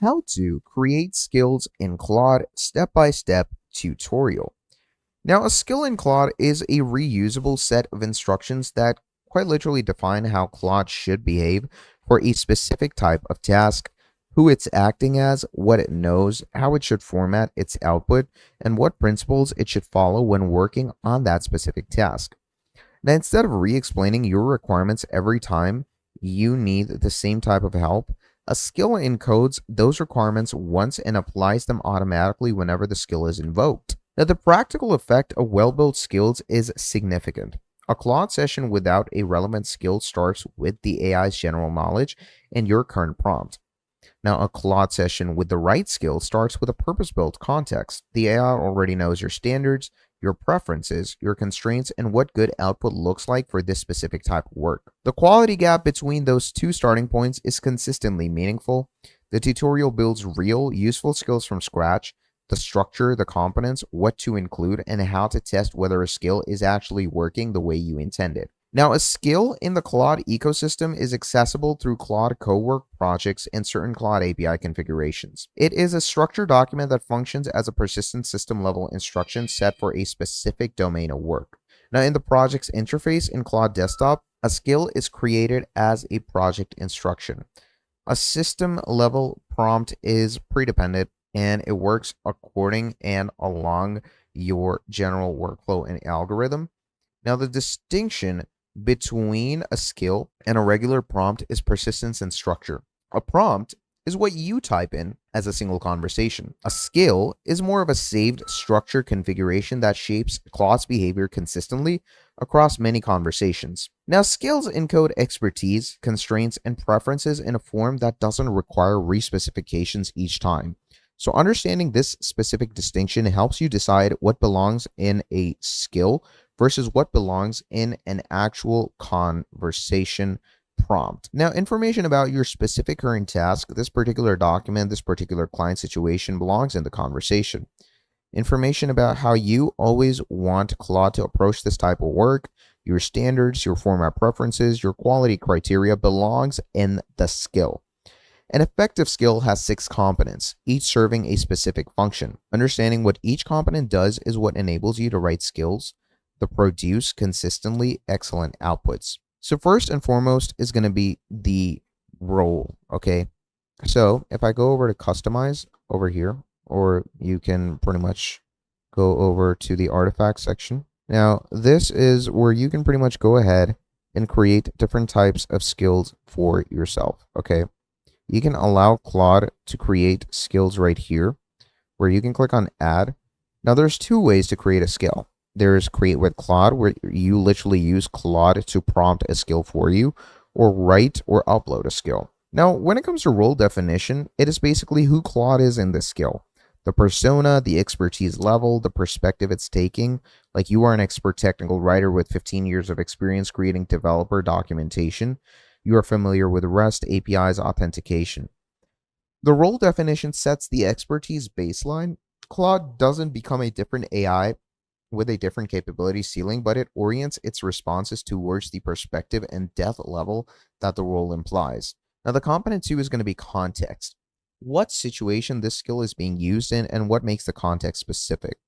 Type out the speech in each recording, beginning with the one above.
How to create skills in Claude step-by-step tutorial. Now, a skill in Claude is a reusable set of instructions that quite literally define how Claude should behave for a specific type of task, who it's acting as, what it knows, how it should format its output, and what principles it should follow when working on that specific task. Now, instead of re explaining your requirements every time you need the same type of help, a skill encodes those requirements once and applies them automatically whenever the skill is invoked. Now, the practical effect of well built skills is significant. A Claude session without a relevant skill starts with the AI's general knowledge and your current prompt. Now, a Claude session with the right skill starts with a purpose-built context. The AI already knows your standards, your preferences, your constraints, and what good output looks like for this specific type of work. The quality gap between those two starting points is consistently meaningful. The tutorial builds real, useful skills from scratch, the structure, the components, what to include, and how to test whether a skill is actually working the way you intended. Now, a skill in the Claude ecosystem is accessible through Claude Cowork projects and certain Claude API configurations. It is a structured document that functions as a persistent system level instruction set for a specific domain of work. Now, in the project's interface in Claude Desktop, a skill is created as a project instruction. A system level prompt is pre-dependent and it works according and along your general workflow and algorithm. Now, the distinction between a skill and a regular prompt is persistence and structure. A prompt is what you type in as a single conversation. A skill is more of a saved structure configuration that shapes Claude's behavior consistently across many conversations. Now, skills encode expertise, constraints, and preferences in a form that doesn't require respecifications each time. So understanding this specific distinction helps you decide what belongs in a skill versus what belongs in an actual conversation prompt. Now, information about your specific current task, this particular document, this particular client situation belongs in the conversation. Information about how you always want Claude to approach this type of work, your standards, your format preferences, your quality criteria belongs in the skill. An effective skill has 6 components, each serving a specific function. Understanding what each component does is what enables you to write skills that produce consistently excellent outputs. So first and foremost is going to be the role, okay? So if I go over to customize over here, or you can pretty much go over to the artifact section. Now, this is where you can pretty much go ahead and create different types of skills for yourself, okay? You can allow Claude to create skills right here, where you can click on add. Now, there's 2 ways to create a skill. There's create with Claude, where you literally use Claude to prompt a skill for you, or write or upload a skill. Now, when it comes to role definition, it is basically who Claude is in this skill. The persona, the expertise level, the perspective it's taking. Like you are an expert technical writer with 15 years of experience creating developer documentation. You are familiar with REST API's authentication. The role definition sets the expertise baseline. Claude doesn't become a different AI with a different capability ceiling, but it orients its responses towards the perspective and depth level that the role implies. Now, the component 2 is going to be context. What situation this skill is being used in and what makes the context specific.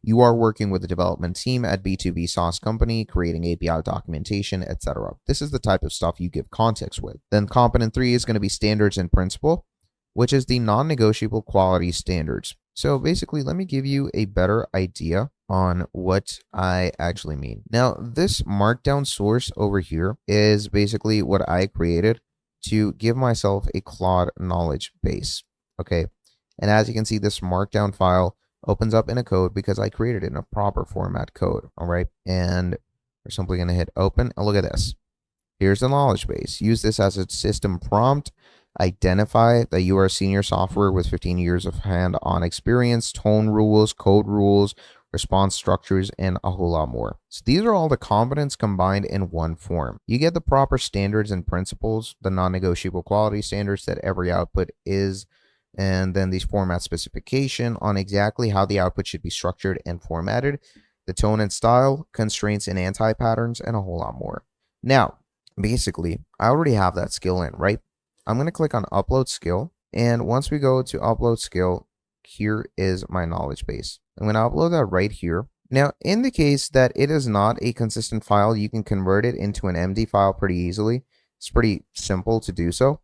You are working with a development team at B2B SaaS company, creating API documentation, etc. This is the type of stuff you give context with. Then component 3 is going to be standards and principle, which is the non-negotiable quality standards. So basically, let me give you a better idea on what I actually mean. Now, this markdown source over here is basically what I created to give myself a Claude knowledge base. Okay. And as you can see, this markdown file opens up in a code because I created it in a proper format code. All right. And we're simply going to hit open and look at this. Here's the knowledge base. Use this as a system prompt. Identify that you are a senior software with 15 years of hand-on experience, tone rules, code rules, response structures, and a whole lot more. So these are all the components combined in one form. You get the proper standards and principles, the non-negotiable quality standards that every output is, and then these format specification on exactly how the output should be structured and formatted, the tone and style, constraints and anti-patterns, and a whole lot more. Now, basically, I already have that skill in, right? I'm going to click on upload skill. And once we go to upload skill, here is my knowledge base. I'm going to upload that right here. Now, in the case that it is not a consistent file, you can convert it into an MD file pretty easily. It's pretty simple to do so.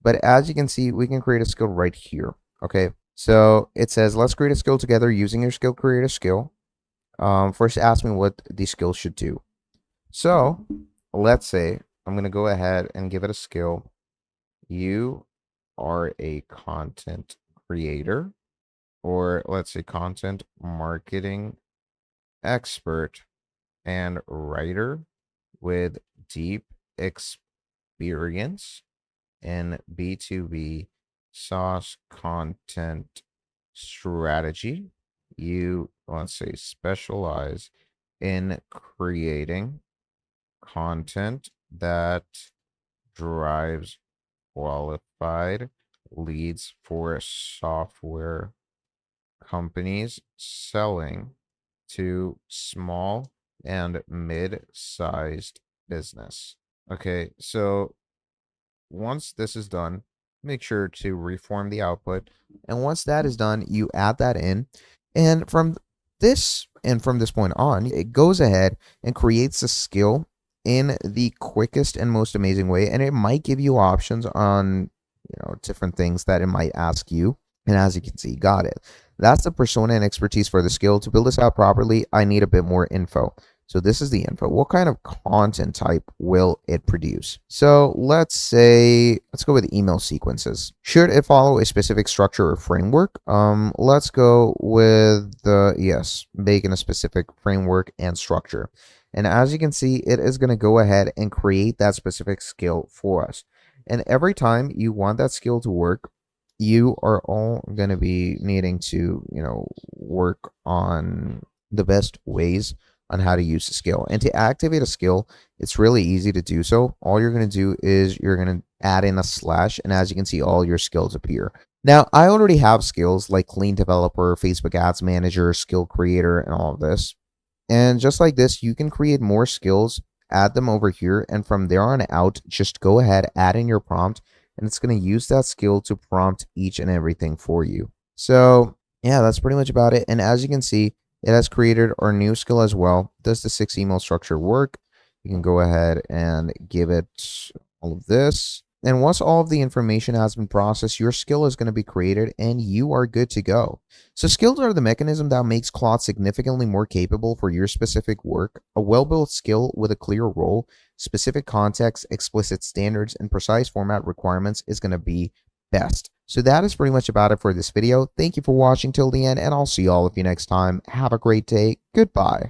But as you can see, we can create a skill right here. Okay, so it says, let's create a skill together using your skill, create a skill. First, ask me what the skill should do. So let's say I'm going to go ahead and give it a skill. You are a content creator, or let's say content marketing expert and writer with deep experience in B2B SaaS content strategy. You, let's say, specialize in creating content that drives qualified leads for software companies selling to small and mid-sized business. Okay, so once this is done, make sure to reform the output. And once that is done, you add that in. And from this point on, it goes ahead and creates a skill in the quickest and most amazing way. And it might give you options on, different things that it might ask you. And as you can see, got it. That's the persona and expertise for the skill. To build this out properly, I need a bit more info. So this is the info. What kind of content type will it produce? So let's go with email sequences. Should it follow a specific structure or framework? Let's go with making a specific framework and structure. And as you can see, it is going to go ahead and create that specific skill for us. And every time you want that skill to work, you are all going to be needing to, work on the best ways on how to use the skill. And to activate a skill, it's really easy to do so. All you're going to do is you're going to add in a slash, and as you can see, all your skills appear. Now, I already have skills like Clean Developer, Facebook Ads Manager, Skill Creator, and all of this. And just like this, you can create more skills, add them over here, and from there on out, just go ahead, add in your prompt, and it's going to use that skill to prompt each and everything for you. So yeah, that's pretty much about it. And as you can see, it has created our new skill as well. Does the 6 email structure work? You can go ahead and give it all of this. And once all of the information has been processed, your skill is going to be created and you are good to go. So skills are the mechanism that makes Claude significantly more capable for your specific work. A well-built skill with a clear role, specific context, explicit standards, and precise format requirements is going to be best. So that is pretty much about it for this video. Thank you for watching till the end, and I'll see all of you next time. Have a great day. Goodbye.